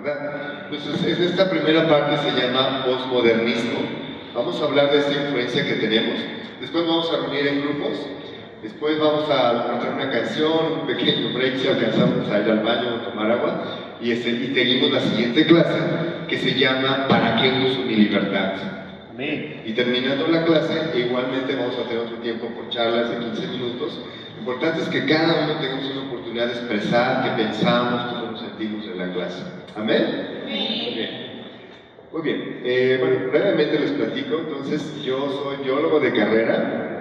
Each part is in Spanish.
¿verdad? Entonces, en esta primera parte se llama postmodernismo. Vamos a hablar de esta influencia que tenemos. Después vamos a reunir en grupos. Después vamos a cantar una canción, un pequeño break si alcanzamos a ir al baño o tomar agua. Y seguimos la siguiente clase, que se llama ¿Para qué uso mi libertad? Amén. Y terminando la clase, igualmente vamos a tener otro tiempo por charlas de 15 minutos. Lo importante es que cada uno tengamos una oportunidad de expresar qué pensamos, cómo nos sentimos en la clase. ¿Amén? Amén. Muy bien. Bueno, brevemente les platico. Entonces, yo soy biólogo de carrera.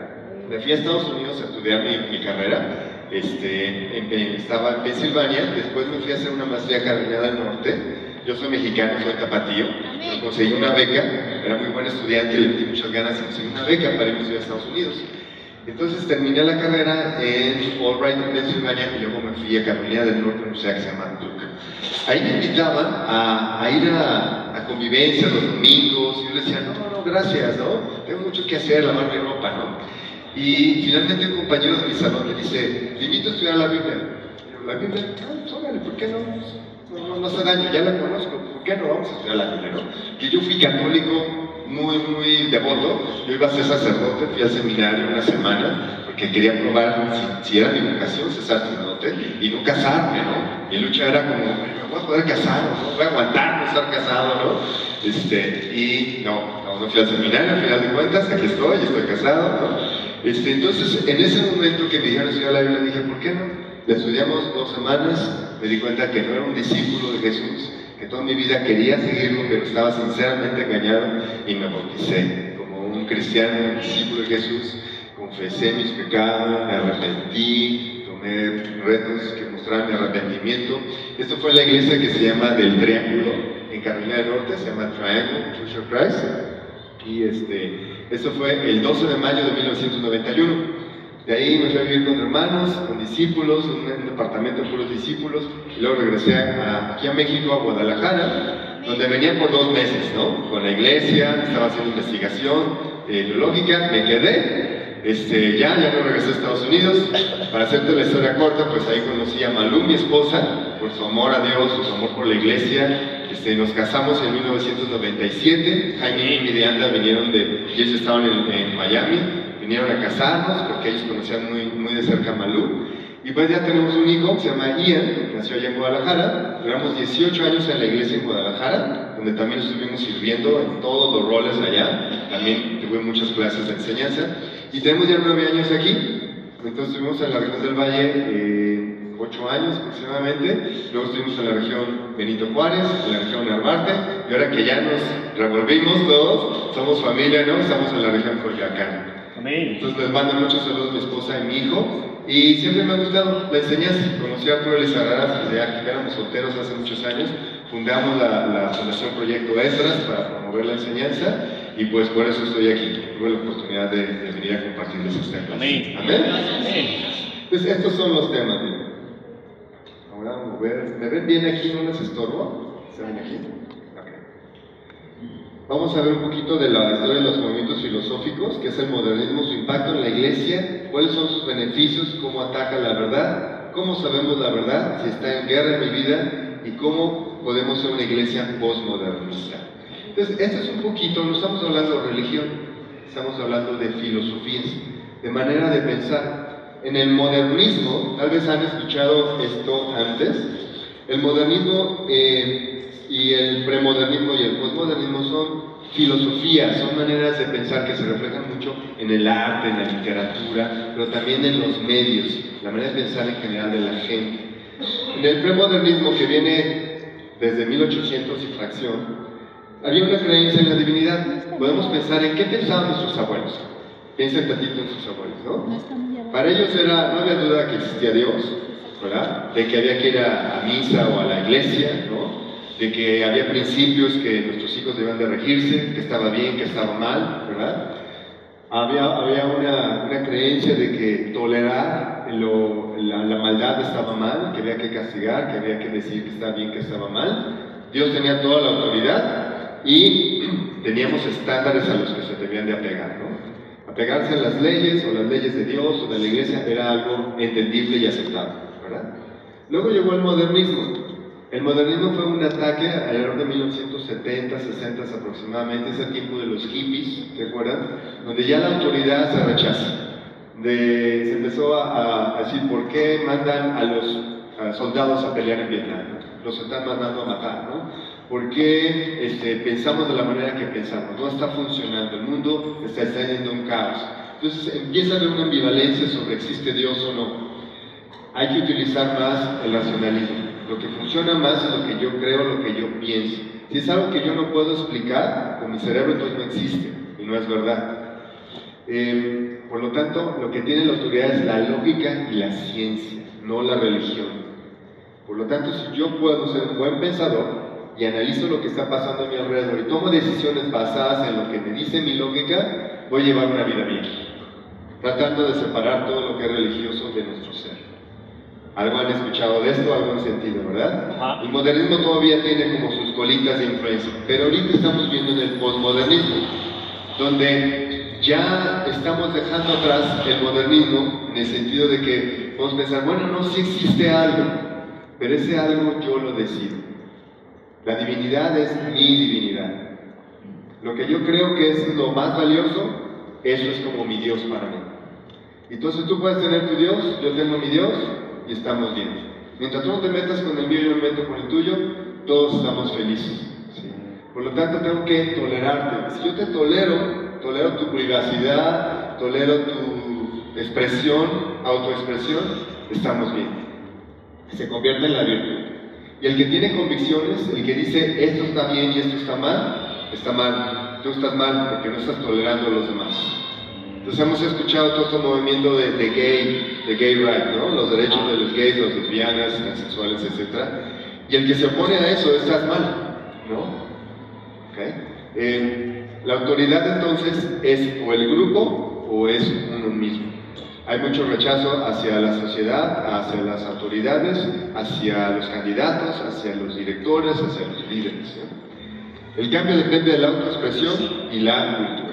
Me fui a Estados Unidos a estudiar mi carrera. Estaba en Pensilvania. Después me fui a hacer una maestría en Carolina del Norte. Yo soy mexicano, soy tapatío. Pero conseguí una beca. Era muy buen estudiante, le metí muchas ganas y conseguí una beca para irme a estudiar a Estados Unidos. Entonces terminé la carrera en Albright, en Pensilvania, y luego me fui a Carolina del Norte, una universidad que se llama Duke. Ahí me invitaban a ir a convivencias los domingos, y yo les decía, no, gracias, ¿no? Tengo mucho que hacer, lavar mi ropa, ¿no? Y finalmente un compañero de mi salón me dice, te invito a estudiar la Biblia. Y yo, ¿la Biblia? Ah, órale, ¿por qué no? No hace daño, ya la conozco, ¿por qué no vamos a estudiar la Biblia, no? Que yo fui católico, muy devoto. Yo iba a ser sacerdote, fui al seminario una semana porque quería probar si era mi vocación ser sacerdote y no casarme, ¿no? Mi lucha era como, ¿me voy a poder casar o no? ¿Voy a aguantar no estar casado, no? Y no fui al seminario, al final de cuentas, aquí estoy casado, ¿no? Entonces, en ese momento que me dijeron estudiar la Biblia, dije, ¿por qué no? Le estudiamos 2 semanas, me di cuenta que no era un discípulo de Jesús, que toda mi vida quería seguirlo, pero estaba sinceramente engañado y me bauticé como un cristiano, un discípulo de Jesús. Confesé mis pecados, me arrepentí, tomé retos que mostraran mi arrepentimiento. Esto fue en la iglesia que se llama del Triángulo, en Carolina del Norte, se llama Triangle Church of Christ. Y esto fue el 12 de mayo de 1991. De ahí me fui a vivir con hermanos, con discípulos, en un departamento de puros discípulos, y luego regresé aquí a México, a Guadalajara, donde venía por 2 meses, ¿no? Con la iglesia, estaba haciendo investigación teológica, me quedé, ya no regresé a Estados Unidos. Para hacerte la historia corta, pues ahí conocí a Malú, mi esposa, por su amor a Dios, su amor por la iglesia. Nos casamos en 1997, Jaime y Mireanda vinieron ellos estaban en Miami, vinieron a casarnos porque ellos conocían muy de cerca a Malú. Y pues ya tenemos un hijo que se llama Ian, que nació allá en Guadalajara. Duramos 18 años en la iglesia en Guadalajara, donde también estuvimos sirviendo en todos los roles allá. También tuve muchas clases de enseñanza. Y tenemos ya 9 años aquí. Entonces estuvimos en la región del Valle 8 años aproximadamente. Luego estuvimos en la región Benito Juárez, en la región Narvarte. Y ahora que ya nos revolvimos todos, somos familia, ¿no? Estamos en la región Coyoacán. Amén. Entonces les mando muchos saludos a mi esposa y mi hijo. Y siempre me ha gustado la enseñanza. Conocí a Arturo Lizarraras desde que éramos solteros hace muchos años. Fundamos la Fundación Proyecto Esdras para promover la enseñanza. Y pues por eso estoy aquí. Tuve la oportunidad de venir a compartirles este tema. Amén. Amén. Amén. Pues estos son los temas. Ahora vamos a ver. ¿Me ven bien aquí? ¿No les estorbo? ¿Se ven aquí? Vamos a ver un poquito de la historia de los movimientos filosóficos, que es el modernismo, su impacto en la iglesia, cuáles son sus beneficios, cómo ataca la verdad, cómo sabemos la verdad, si está en guerra en mi vida, y cómo podemos ser una iglesia postmodernista. Entonces, esto es un poquito, no estamos hablando de religión, estamos hablando de filosofías, de manera de pensar. En el modernismo, tal vez han escuchado esto antes, el modernismo y el premodernismo y el postmodernismo son filosofías, son maneras de pensar que se reflejan mucho en el arte, en la literatura, pero también en los medios, la manera de pensar en general de la gente. En el premodernismo, que viene desde 1800 y fracción, había una creencia en la divinidad. Podemos pensar en qué pensaban nuestros abuelos. Piensen tantito en sus abuelos, ¿no? Para ellos no había duda que existía Dios, ¿verdad? De que había que ir a misa o a la iglesia, ¿no? De que había principios que nuestros hijos debían de regirse, que estaba bien, que estaba mal, ¿verdad? Había una creencia de que tolerar la maldad estaba mal, que había que castigar, que había que decir que estaba bien, que estaba mal. Dios tenía toda la autoridad y teníamos estándares a los que se debían de apegar, ¿no? Apegarse a las leyes o las leyes de Dios o de la iglesia era algo entendible y aceptable, ¿verdad? Luego llegó el modernismo. El modernismo fue un ataque alrededor de 1970, 60 aproximadamente, ese tiempo de los hippies, ¿te acuerdas? Donde ya la autoridad se rechaza. Se empezó a decir por qué mandan a los soldados a pelear en Vietnam, los están mandando a matar, ¿no? ¿Por qué pensamos de la manera que pensamos? No está funcionando, el mundo está yendo a un caos. Entonces empieza a haber una ambivalencia sobre existe Dios o no. Hay que utilizar más el racionalismo. Lo que funciona más es lo que yo creo, lo que yo pienso. Si es algo que yo no puedo explicar con mi cerebro, entonces no existe y no es verdad. Por lo tanto, lo que tiene la autoridad es la lógica y la ciencia, no la religión. Por lo tanto, si yo puedo ser un buen pensador y analizo lo que está pasando a mi alrededor y tomo decisiones basadas en lo que me dice mi lógica, voy a llevar una vida bien, tratando de separar todo lo que es religioso de nuestro ser. Algo han escuchado de esto, algo han sentido, ¿verdad? Ajá. El modernismo todavía tiene como sus colitas de influencia, pero ahorita estamos viendo en el posmodernismo, donde ya estamos dejando atrás el modernismo en el sentido de que podemos pensar, bueno, no, sí existe algo, pero ese algo yo lo decido. La divinidad es mi divinidad. Lo que yo creo que es lo más valioso, eso es como mi Dios para mí. Entonces tú puedes tener tu Dios, yo tengo mi Dios, y estamos bien. Mientras tú no te metas con el mío y yo me meto con el tuyo, todos estamos felices. ¿Sí? Por lo tanto, tengo que tolerarte. Si yo te tolero tu privacidad, tolero tu expresión, autoexpresión, estamos bien. Se convierte en la virtud. Y el que tiene convicciones, el que dice esto está bien y esto está mal, está mal. Tú estás mal porque no estás tolerando a los demás. Entonces hemos escuchado todo este movimiento de gay right, ¿no? Los derechos de los gays, las lesbianas, transexuales, etc. Y el que se opone a eso, estás mal, ¿no? ¿Okay? La autoridad entonces es o el grupo o es uno mismo. Hay mucho rechazo hacia la sociedad, hacia las autoridades, hacia los candidatos, hacia los directores, hacia los líderes, ¿no? El cambio depende de la autoexpresión y la cultura.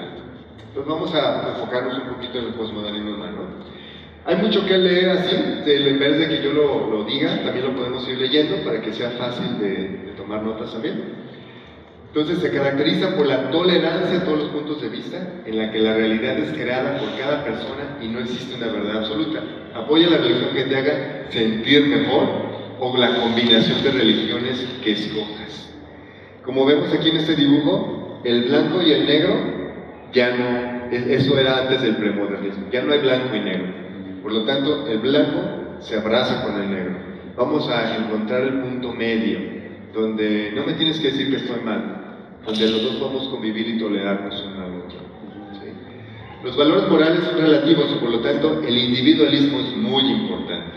Entonces vamos a enfocarnos un poquito en el posmodernismo humano. Hay mucho que leer así, en vez de que yo lo diga, también lo podemos ir leyendo para que sea fácil de tomar notas también. Entonces se caracteriza por la tolerancia a todos los puntos de vista, en la que la realidad es creada por cada persona y no existe una verdad absoluta. Apoya la religión que te haga sentir mejor o la combinación de religiones que escojas. Como vemos aquí en este dibujo, el blanco y el negro ya no, eso era antes del premodernismo, ya no hay blanco y negro. Por lo tanto, el blanco se abraza con el negro. Vamos a encontrar el punto medio, donde no me tienes que decir que estoy mal, donde los dos podemos convivir y tolerarnos uno al otro. ¿Sí? Los valores morales son relativos y por lo tanto el individualismo es muy importante.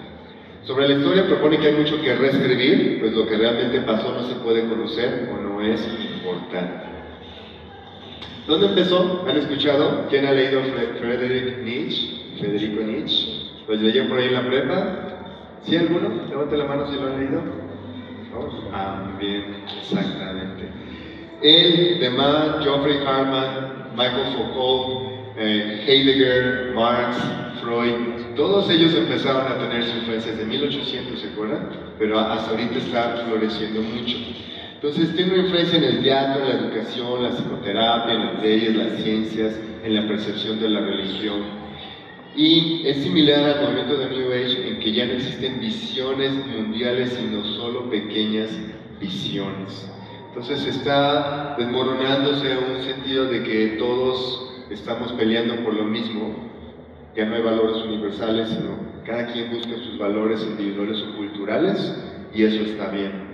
Sobre la historia propone que hay mucho que reescribir, pues lo que realmente pasó no se puede conocer o no es importante. ¿Dónde empezó? ¿Han escuchado? ¿Quién ha leído Federico Nietzsche? ¿Lo leyó por ahí en la prepa? ¿Sí alguno? Levante la mano si lo han leído. ¿No? Ah, bien, exactamente. Él, Deman, Geoffrey Harman, Michael Foucault, Heidegger, Marx, Freud, todos ellos empezaron a tener su influencia desde 1800, ¿se acuerdan? Pero hasta ahorita está floreciendo mucho. Entonces tiene una influencia en el teatro, en la educación, la psicoterapia, en las leyes, las ciencias, en la percepción de la religión. Y es similar al movimiento de New Age en que ya no existen visiones mundiales, sino solo pequeñas visiones. Entonces está desmoronándose un sentido de que todos estamos peleando por lo mismo. Ya no hay valores universales, sino cada quien busca sus valores individuales o culturales y eso está bien.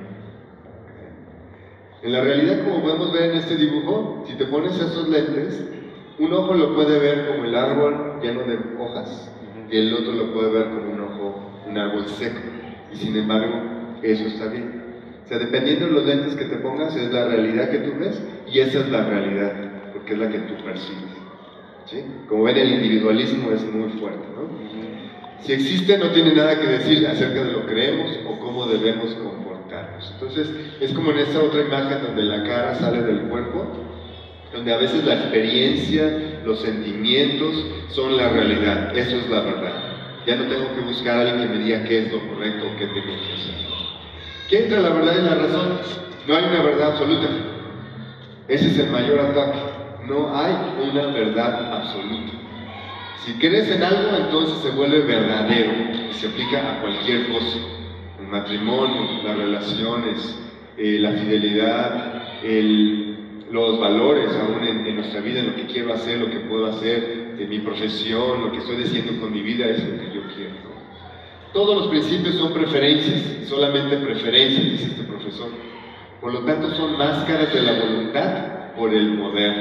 En la realidad, como podemos ver en este dibujo, si te pones esos lentes, un ojo lo puede ver como el árbol lleno de hojas y el otro lo puede ver como un árbol seco. Y sin embargo, eso está bien. O sea, dependiendo de los lentes que te pongas, es la realidad que tú ves y esa es la realidad, porque es la que tú percibes. ¿Sí? Como ven, el individualismo es muy fuerte, ¿no? Si existe, no tiene nada que decir acerca de lo que creemos o cómo debemos comportarnos. Entonces, es como en esta otra imagen donde la cara sale del cuerpo, donde a veces la experiencia, los sentimientos son la realidad. Eso es la verdad. Ya no tengo que buscar a alguien que me diga qué es lo correcto o qué tengo que hacer. ¿Qué entre la verdad y la razón? No hay una verdad absoluta. Ese es el mayor ataque. No hay una verdad absoluta. Si crees en algo, entonces se vuelve verdadero y se aplica a cualquier cosa. El matrimonio, las relaciones, la fidelidad, los valores aún en nuestra vida, en lo que quiero hacer, lo que puedo hacer, en mi profesión, lo que estoy diciendo con mi vida es lo que yo quiero, ¿no? Todos los principios son preferencias, solamente preferencias, dice este profesor. Por lo tanto, son máscaras de la voluntad por el poder.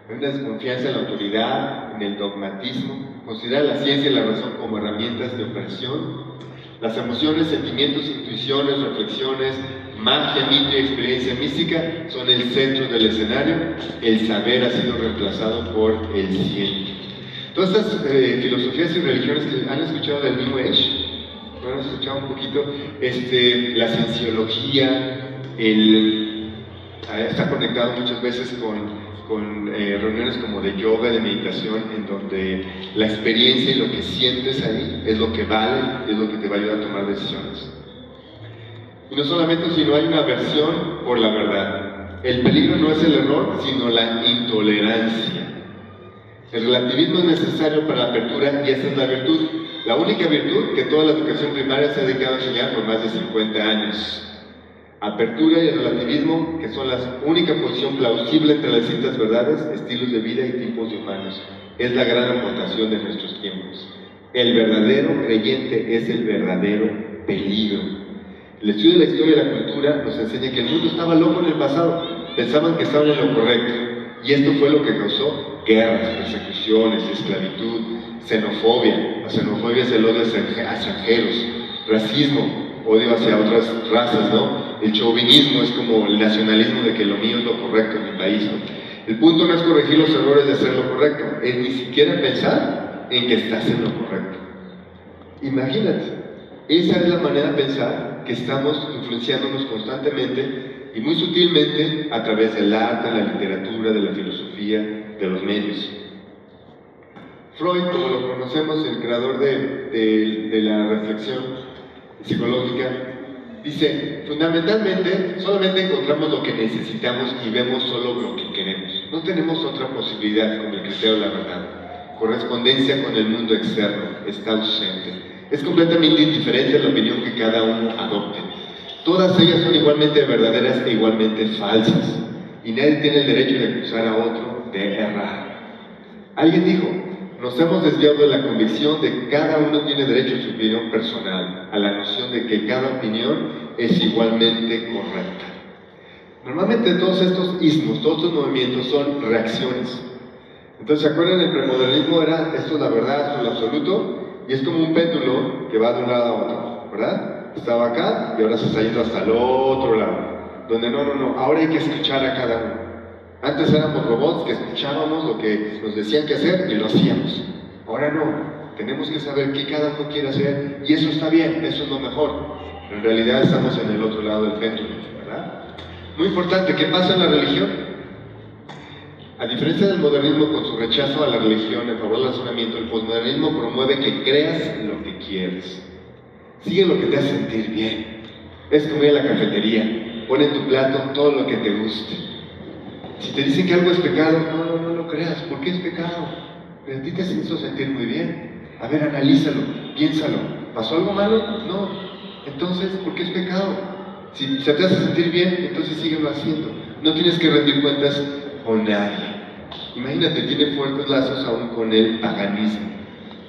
Hay una desconfianza en la autoridad, en el dogmatismo. Considera la ciencia y la razón como herramientas de opresión. Las emociones, sentimientos, intuiciones, reflexiones, magia, mito y experiencia mística son el centro del escenario. El saber ha sido reemplazado por el siento. Todas estas filosofías y religiones que han escuchado del New Age, ¿no han escuchado un poquito? La cienciología, está conectado muchas veces con reuniones como de yoga, de meditación, en donde la experiencia y lo que sientes ahí es lo que vale, es lo que te va a ayudar a tomar decisiones. Y no solamente, sino hay una aversión por la verdad. El peligro no es el error, sino la intolerancia. El relativismo es necesario para la apertura y esa es la virtud. La única virtud que toda la educación primaria se ha dedicado a enseñar por más de 50 años. Apertura y el relativismo, que son la única posición plausible entre las distintas verdades, estilos de vida y tipos de humanos. Es la gran aportación de nuestros tiempos. El verdadero creyente es el verdadero peligro. El estudio de la historia y la cultura nos enseña que el mundo estaba loco en el pasado. Pensaban que estaban en lo correcto. Y esto fue lo que causó guerras, persecuciones, esclavitud, xenofobia. La xenofobia es el odio a extranjeros, racismo, odio hacia otras razas, ¿no? El chauvinismo es como el nacionalismo de que lo mío es lo correcto en mi país, ¿no? El punto no es corregir los errores de hacer lo correcto, es ni siquiera pensar en que estás en lo correcto. Imagínate, esa es la manera de pensar que estamos influenciándonos constantemente y muy sutilmente a través del arte, de la literatura, de la filosofía, de los medios. Freud, como lo conocemos, el creador de la reflexión psicológica, dice, fundamentalmente, solamente encontramos lo que necesitamos y vemos solo lo que queremos. No tenemos otra posibilidad con el criterio de la verdad. Correspondencia con el mundo externo está ausente. Es completamente indiferente a la opinión que cada uno adopte. Todas ellas son igualmente verdaderas e igualmente falsas. Y nadie tiene el derecho de acusar a otro de errar. Alguien dijo, nos hemos desviado de la convicción de que cada uno tiene derecho a su opinión personal, a la noción de que cada opinión es igualmente correcta. Normalmente todos estos ismos, todos estos movimientos son reacciones. Entonces, ¿se acuerdan? El premodernismo era, esto es la verdad, esto es lo absoluto, y es como un péndulo que va de un lado a otro, ¿verdad? Estaba acá y ahora se está yendo hasta el otro lado, donde no, ahora hay que escuchar a cada uno. Antes éramos robots que escuchábamos lo que nos decían que hacer y lo hacíamos. Ahora no, tenemos que saber qué cada uno quiere hacer y eso está bien, eso es lo mejor. Pero en realidad estamos en el otro lado del péndulo, ¿verdad? Muy importante, ¿qué pasa en la religión? A diferencia del modernismo con su rechazo a la religión en favor del razonamiento, el posmodernismo promueve que creas lo que quieres. Sigue lo que te hace sentir bien. Es como ir a la cafetería, pon en tu plato todo lo que te guste. Si te dicen que algo es pecado, no lo creas. ¿Por qué es pecado? Pero a ti te hizo sentir muy bien. A ver, analízalo, piénsalo. ¿Pasó algo malo? No. Entonces, ¿por qué es pecado? Si se te hace sentir bien, entonces síguelo haciendo. No tienes que rendir cuentas con nadie. Imagínate, tiene fuertes lazos aún con el paganismo,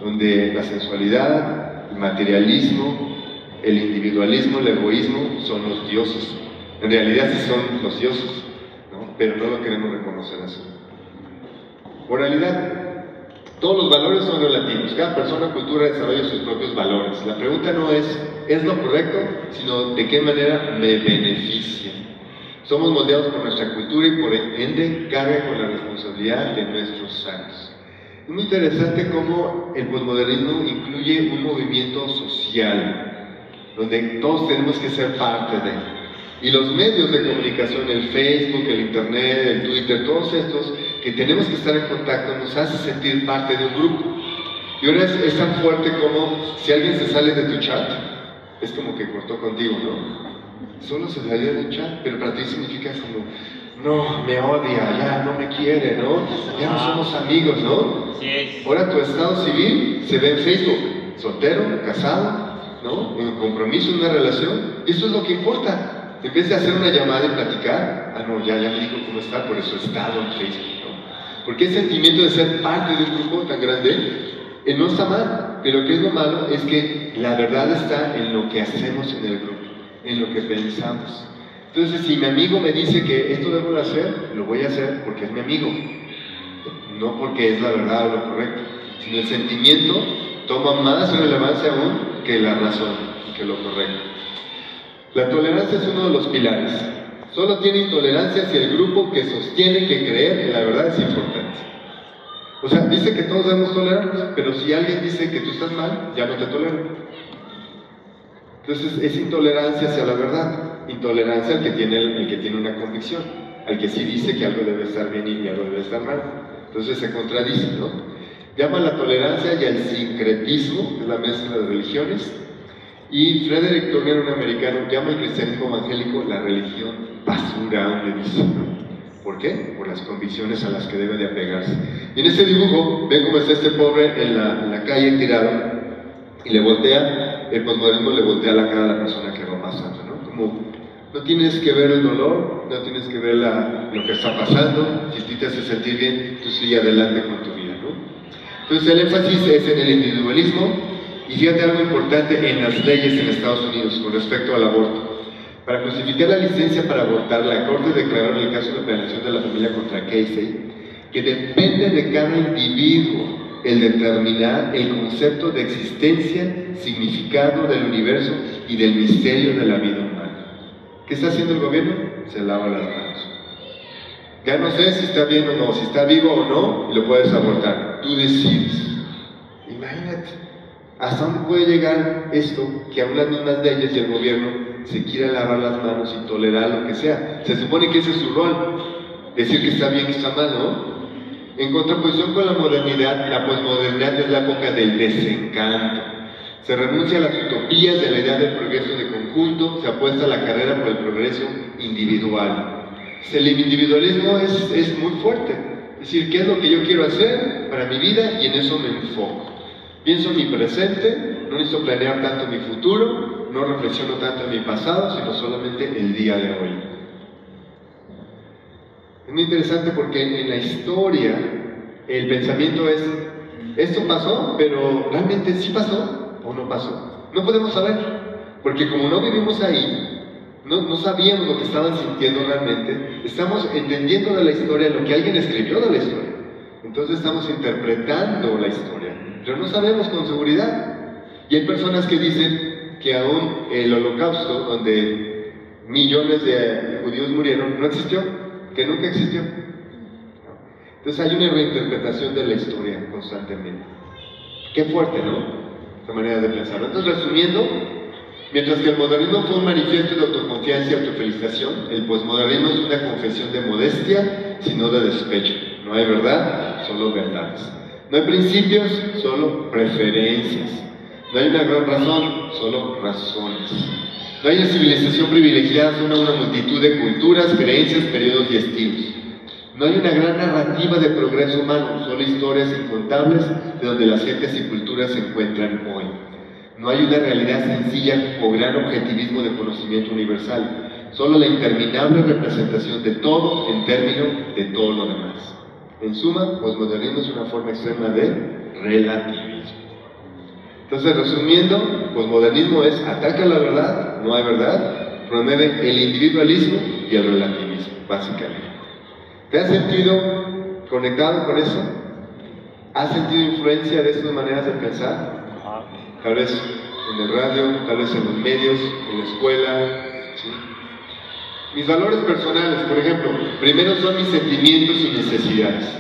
donde la sensualidad, el materialismo, el individualismo, el egoísmo son los dioses. En realidad sí son los dioses, ¿no? Pero no lo queremos reconocer así. Moralidad. Todos los valores son relativos. Cada persona, cultura, desarrolla sus propios valores. La pregunta no ¿es lo correcto?, sino ¿de qué manera me beneficia? Somos moldeados por nuestra cultura y por ende carga con la responsabilidad de nuestros actos. Es muy interesante cómo el posmodernismo incluye un movimiento social, donde todos tenemos que ser parte de. Y los medios de comunicación, el Facebook, el Internet, el Twitter, todos estos que tenemos que estar en contacto, nos hace sentir parte de un grupo. Y ahora es tan fuerte como si alguien se sale de tu chat, es como que cortó contigo, ¿no? Solo se salió de un chat, pero para ti significa como, no, me odia, ya no me quiere, ¿no? Ya no somos amigos, ¿no? Sí. Ahora tu estado civil se ve en Facebook, soltero, casado, ¿no? En compromiso, en una relación, y eso es lo que importa. En vez de hacer una llamada y platicar, no, ya me dijo cómo está, por eso he estado en Facebook, ¿no? Porque el sentimiento de ser parte de un grupo tan grande, no está mal, pero lo que es lo malo es que la verdad está en lo que hacemos en el grupo, en lo que pensamos. Entonces, si mi amigo me dice que esto debo de hacer, lo voy a hacer porque es mi amigo, no porque es la verdad o lo correcto, sino el sentimiento toma más relevancia aún que la razón y que lo correcto. La tolerancia es uno de los pilares. Solo tiene intolerancia si el grupo que sostiene que creer en la verdad es importante. O sea, dice que todos debemos tolerarnos, pero si alguien dice que tú estás mal, ya no te tolero. Entonces es intolerancia hacia la verdad, intolerancia al que tiene una convicción, al que sí dice que algo debe estar bien y algo debe estar mal. Entonces se contradice, ¿no? Llama la tolerancia y al sincretismo, que es la mezcla de religiones, y Frederick Turner, un americano, llama al cristianismo evangélico la religión basura, aún le dice, ¿no? ¿Por qué? Por las convicciones a las que debe de apegarse. Y en este dibujo, ven cómo está este pobre en la calle tirado, y le voltea, el posmodernismo le voltea la cara a la persona que va pasando, ¿no? Como, no tienes que ver el dolor, no tienes que ver lo que está pasando, si te hace sentir bien, tú sigue adelante con tu vida, ¿no? Entonces el énfasis es en el individualismo, y fíjate algo importante en las leyes en Estados Unidos con respecto al aborto. Para justificar la licencia para abortar, la Corte declaró en el caso de apelación de la familia contra Casey que depende de cada individuo el determinar el concepto de existencia, significado del universo y del misterio de la vida humana. ¿Qué está haciendo el gobierno? Se lava las manos. Ya no sé si está bien o no, si está vivo o no, lo puedes abortar. Tú decides. Imagínate, ¿hasta dónde puede llegar esto que aún las mismas leyes y el gobierno se quiera lavar las manos y tolerar lo que sea? Se supone que ese es su rol, decir que está bien, que está mal, ¿no? En contraposición con la modernidad, la posmodernidad es la época del desencanto. Se renuncia a las utopías de la idea del progreso de conjunto, se apuesta a la carrera por el progreso individual. El individualismo es muy fuerte, es decir, ¿qué es lo que yo quiero hacer para mi vida? Y en eso me enfoco. Pienso en mi presente, no necesito planear tanto mi futuro, no reflexiono tanto en mi pasado, sino solamente el día de hoy. Es muy interesante porque en la historia el pensamiento es, esto pasó, pero ¿realmente sí pasó o no pasó? No podemos saber, porque como no vivimos ahí, no sabíamos lo que estaban sintiendo realmente, estamos entendiendo de la historia lo que alguien escribió de la historia. Entonces estamos interpretando la historia, pero no sabemos con seguridad. Y hay personas que dicen que aún el Holocausto, donde millones de judíos murieron, no existió, que nunca existió. Entonces hay una reinterpretación de la historia constantemente. Qué fuerte, ¿no? Esta manera de pensar. Entonces, resumiendo, mientras que el modernismo fue un manifiesto de autoconfianza y autofelicitación, el posmodernismo es una confesión de modestia, sino de despecho. No hay verdad, solo verdades. No hay principios, solo preferencias. No hay una gran razón, solo razones. No hay una civilización privilegiada, sino una multitud de culturas, creencias, periodos y estilos. No hay una gran narrativa de progreso humano, solo historias incontables de donde las gentes y culturas se encuentran hoy. No hay una realidad sencilla o gran objetivismo de conocimiento universal, solo la interminable representación de todo en términos de todo lo demás. En suma, posmodernismo es una forma extrema de relativismo. Entonces, resumiendo, posmodernismo es ataca la verdad, no hay verdad, promueve el individualismo y el relativismo, básicamente. ¿Te has sentido conectado con eso? ¿Has sentido influencia de estas maneras de pensar? Tal vez en el radio, tal vez en los medios, en la escuela, ¿sí? Mis valores personales, por ejemplo, primero son mis sentimientos y necesidades.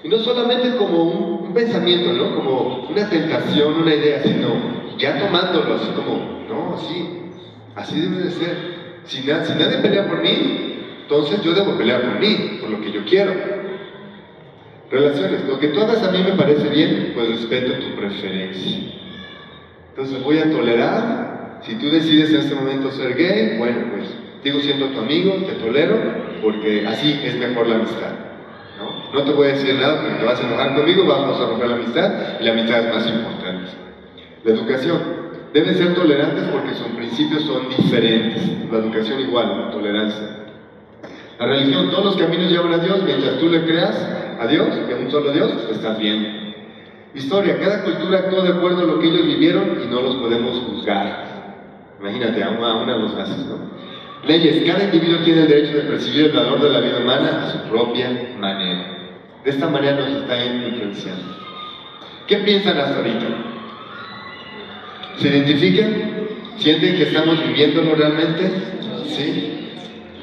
Y no solamente como un pensamiento, ¿no? Como una tentación, una idea, sino ya tomándolo así como, no, sí, así debe de ser. Si nadie pelea por mí, entonces yo debo pelear por mí, por lo que yo quiero. Relaciones, lo que tú hagas a mí me parece bien, pues respeto tu preferencia. Entonces voy a tolerar Si tú decides en este momento ser gay, bueno, pues sigo siendo tu amigo, te tolero, porque así es mejor la amistad. No te voy a decir nada porque te vas a enojar conmigo, vamos a romper la amistad, y la amistad es más importante. La educación. Deben ser tolerantes porque sus principios son diferentes. La educación igual, la tolerancia. La religión, todos los caminos llevan a Dios, mientras tú le creas a Dios, que es un solo Dios, estás bien. Historia, cada cultura actuó de acuerdo a lo que ellos vivieron y no los podemos juzgar. Imagínate, a una los haces, ¿no? Leyes, cada individuo tiene el derecho de percibir el valor de la vida humana a su propia manera. De esta manera nos está influenciando. ¿Qué piensan hasta ahorita? ¿Se identifican? ¿Sienten que estamos viviéndolo realmente? ¿Sí?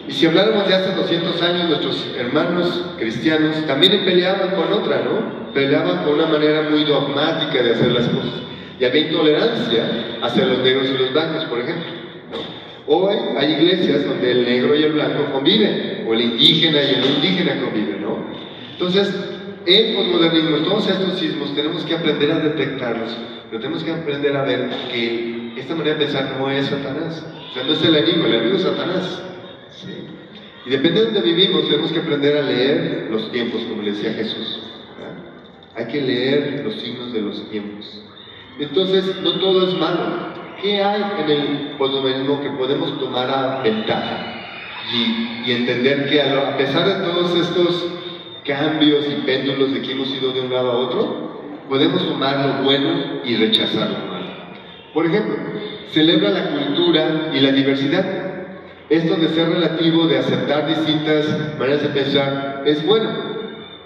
Y si habláramos de hace 200 años, nuestros hermanos cristianos también peleaban con otra, ¿no? Peleaban con una manera muy dogmática de hacer las cosas. Y había intolerancia hacia los negros y los blancos, por ejemplo, ¿no? Hoy hay iglesias donde el negro y el blanco conviven, o el indígena y el no indígena conviven, ¿no? Entonces, el posmodernismo, todos estos sismos, tenemos que aprender a detectarlos, pero tenemos que aprender a ver que esta manera de pensar no es Satanás. O sea, no es el enemigo es Satanás. ¿Sí? Y depende de donde vivimos, tenemos que aprender a leer los tiempos, como le decía Jesús, ¿verdad? Hay que leer los signos de los tiempos. Entonces, no todo es malo. ¿Qué hay en el posmodernismo que podemos tomar a ventaja? Y entender que a pesar de todos estos cambios y péndulos de que hemos ido de un lado a otro, podemos tomar lo bueno y rechazar lo malo. Por ejemplo, celebra la cultura y la diversidad. Esto de ser relativo, de aceptar distintas maneras de pensar, es bueno,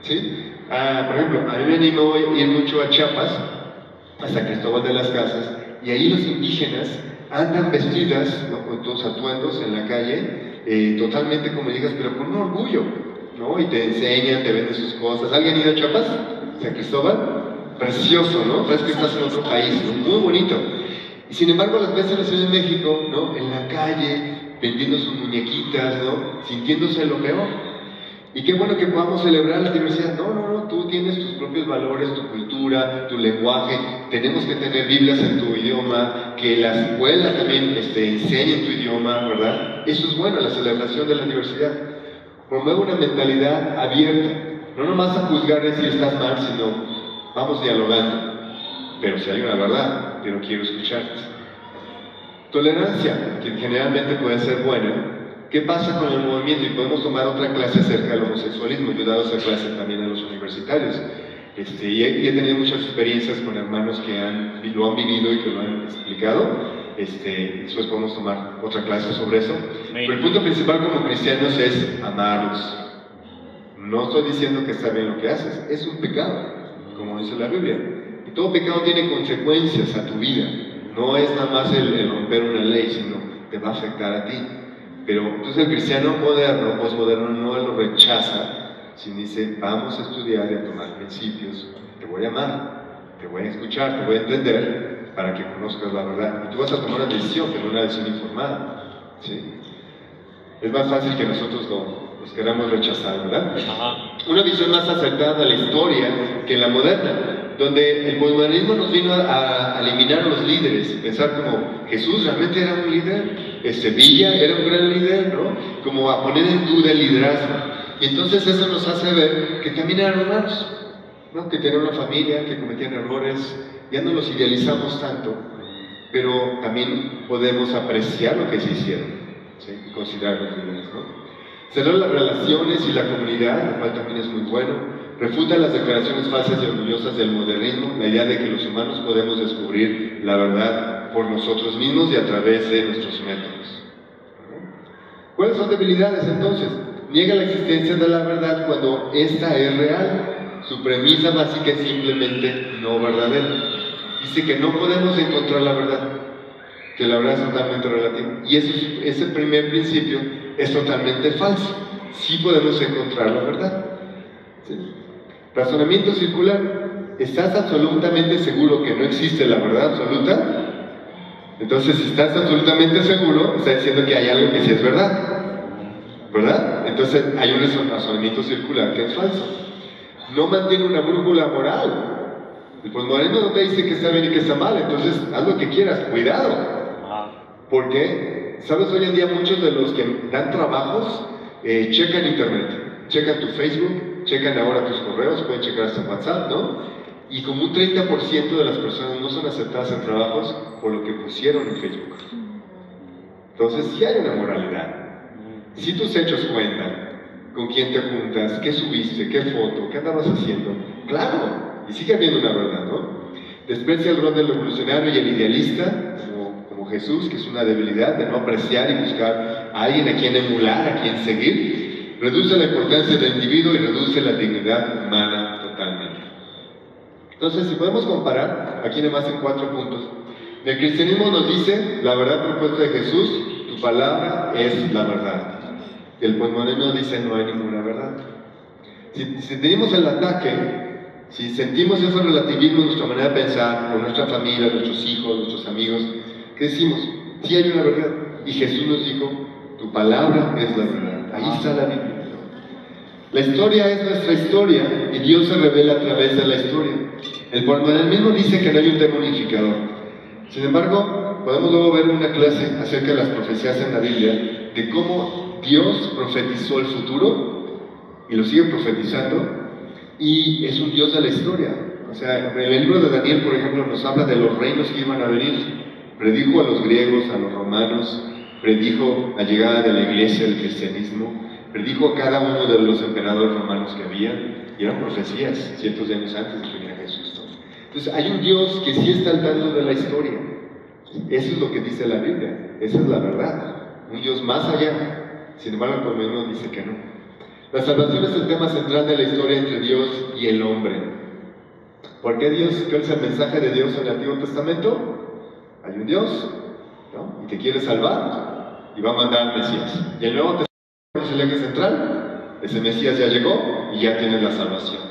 ¿sí? Por ejemplo, a mí me animó a ir mucho a Chiapas, a San Cristóbal de las Casas, y ahí los indígenas andan vestidas, ¿no?, con todos atuendos en la calle, totalmente como digas, pero con un orgullo, ¿no? Y te enseñan, te venden sus cosas. ¿Alguien ha ido a Chiapas? ¿San Cristóbal? Precioso, ¿no? Parece que estás en otro país, ¿no? Muy bonito. Y sin embargo las ves en la Ciudad de México, ¿no?, en la calle, vendiendo sus muñequitas, ¿no?, sintiéndose lo peor. Y qué bueno que podamos celebrar la diversidad. No, tú tienes tus propios valores, tu cultura, tu lenguaje. Tenemos que tener Biblias en tu idioma, que la escuela también enseñe tu idioma, ¿verdad? Eso es bueno, la celebración de la diversidad. Promueve una mentalidad abierta, no nomás a juzgar si estás mal, sino vamos dialogando. Pero si hay una verdad, yo no quiero escucharte. Tolerancia, que generalmente puede ser buena. ¿Qué pasa con el movimiento? Y podemos tomar otra clase acerca del homosexualismo. Yo he dado esa clase también a los universitarios. Y he tenido muchas experiencias con hermanos que lo han vivido y que lo han explicado. Después podemos tomar otra clase sobre eso. Pero el punto principal como cristianos es amarlos. No estoy diciendo que está bien lo que haces, es un pecado, como dice la Biblia. Y todo pecado tiene consecuencias a tu vida. No es nada más el romper una ley, sino te va a afectar a ti. Pero entonces el cristiano moderno, posmoderno, no lo rechaza, sino dice, vamos a estudiar y a tomar principios. Te voy a amar, te voy a escuchar, te voy a entender para que conozcas la verdad. Y tú vas a tomar una decisión, pero una decisión informada, ¿sí? Es más fácil que nosotros los queramos rechazar, ¿verdad? Una visión más acertada de la historia que la moderna, donde el posmodernismo nos vino a eliminar a los líderes, pensar como Jesús realmente era un líder, Villa era un gran líder, ¿no? Como a poner en duda el liderazgo. Y entonces eso nos hace ver que también eran humanos, ¿no? Que tenían una familia, que cometían errores, ya no los idealizamos tanto, pero también podemos apreciar lo que se hicieron, ¿sí? Y considerarlos líderes, ¿no? Celebra las relaciones y la comunidad, lo cual también es muy bueno. Refuta las declaraciones falsas y orgullosas del modernismo, la idea de que los humanos podemos descubrir la verdad por nosotros mismos y a través de nuestros métodos. ¿Cuáles son debilidades entonces? Niega la existencia de la verdad cuando esta es real. Su premisa básica es simplemente no verdadera. Dice que no podemos encontrar la verdad, que la verdad es totalmente relativa. Y ese primer principio es totalmente falso. Sí podemos encontrar la verdad. ¿Sí? Razonamiento circular. ¿Estás absolutamente seguro que no existe la verdad absoluta? Entonces, si estás absolutamente seguro, está diciendo que hay algo que sí es verdad, ¿verdad? Entonces, hay un razonamiento circular que es falso. No mantiene una brújula moral. El posmodernismo no te dice que está bien y que está mal, entonces haz lo que quieras, cuidado. ¿Por qué? ¿Sabes? Hoy en día muchos de los que dan trabajos checan internet, checan tu Facebook, checan ahora tus correos, pueden checar hasta WhatsApp, ¿no? Y como un 30% de las personas no son aceptadas en trabajos por lo que pusieron en Facebook. Entonces sí hay una moralidad. Si tus hechos cuentan, con quién te juntas, qué subiste, qué foto, qué andabas haciendo, claro, y sigue habiendo una verdad, ¿no? Desprecia el rol del revolucionario y el idealista, como Jesús, que es una debilidad de no apreciar y buscar a alguien a quien emular, a quien seguir. Reduce la importancia del individuo y reduce la dignidad humana totalmente. Entonces, si podemos comparar, aquí nomás en 4 puntos. El cristianismo nos dice, la verdad propuesta de Jesús, tu palabra es la verdad. El posmodernismo dice, no hay ninguna verdad. Si tenemos el ataque, si sentimos ese relativismo en nuestra manera de pensar, con nuestra familia, nuestros hijos, nuestros amigos, ¿qué decimos? Sí hay una verdad. Y Jesús nos dijo, tu palabra es la verdad. Ahí está la Biblia. La historia es nuestra historia y Dios se revela a través de la historia. El posmodernismo dice que no hay un tema unificador. Sin embargo, podemos luego ver una clase acerca de las profecías en la Biblia, de cómo Dios profetizó el futuro y lo sigue profetizando, y es un Dios de la historia. O sea, en el libro de Daniel, por ejemplo, nos habla de los reinos que iban a venir. Predijo a los griegos, a los romanos, predijo la llegada de la iglesia, del cristianismo, predijo a cada uno de los emperadores romanos que había, y eran profecías cientos de años antes de que viniera Jesús. Entonces hay un Dios que sí está al tanto de la historia. Eso es lo que dice la Biblia, esa es la verdad, un Dios más allá. Sin embargo, el posmodernismo dice que no. La salvación es el tema central de la historia entre Dios y el hombre. ¿Por qué Dios? ¿Cuál es el mensaje de Dios en el Antiguo Testamento? Hay un Dios, ¿no? Y te quiere salvar y va a mandar al Mesías. Y el Nuevo Testamento es el eje central. Ese Mesías ya llegó y ya tienes la salvación.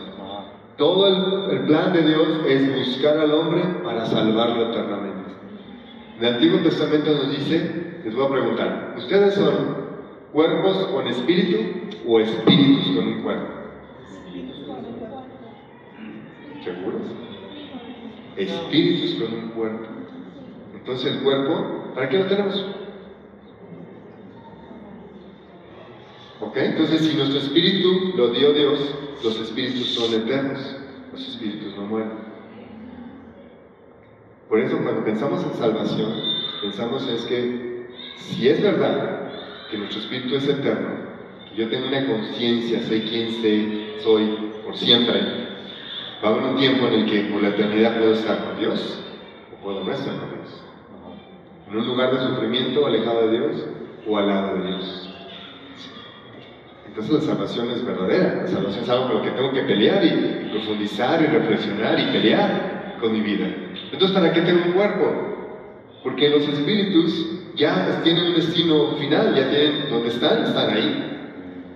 Todo el plan de Dios es buscar al hombre para salvarlo eternamente. En el Antiguo Testamento nos dice, les voy a preguntar, ¿ustedes son cuerpos con espíritu o espíritus con un cuerpo? ¿Seguros? Espíritus con un cuerpo. Entonces el cuerpo, ¿para qué lo tenemos? ¿Ok? Entonces si nuestro espíritu lo dio Dios, los espíritus son eternos, los espíritus no mueren. Por eso cuando pensamos en salvación, pensamos es que si es verdad que nuestro espíritu es eterno, que yo tengo una conciencia, sé quién soy por siempre, va a haber un tiempo en el que por la eternidad puedo estar con Dios o puedo no estar con Dios. En un lugar de sufrimiento, alejado de Dios o al lado de Dios. Entonces la salvación es verdadera, la salvación es algo con lo que tengo que pelear y profundizar y reflexionar y pelear con mi vida. Entonces, ¿para qué tengo un cuerpo? Porque los espíritus ya tienen un destino final, ya tienen donde están ahí.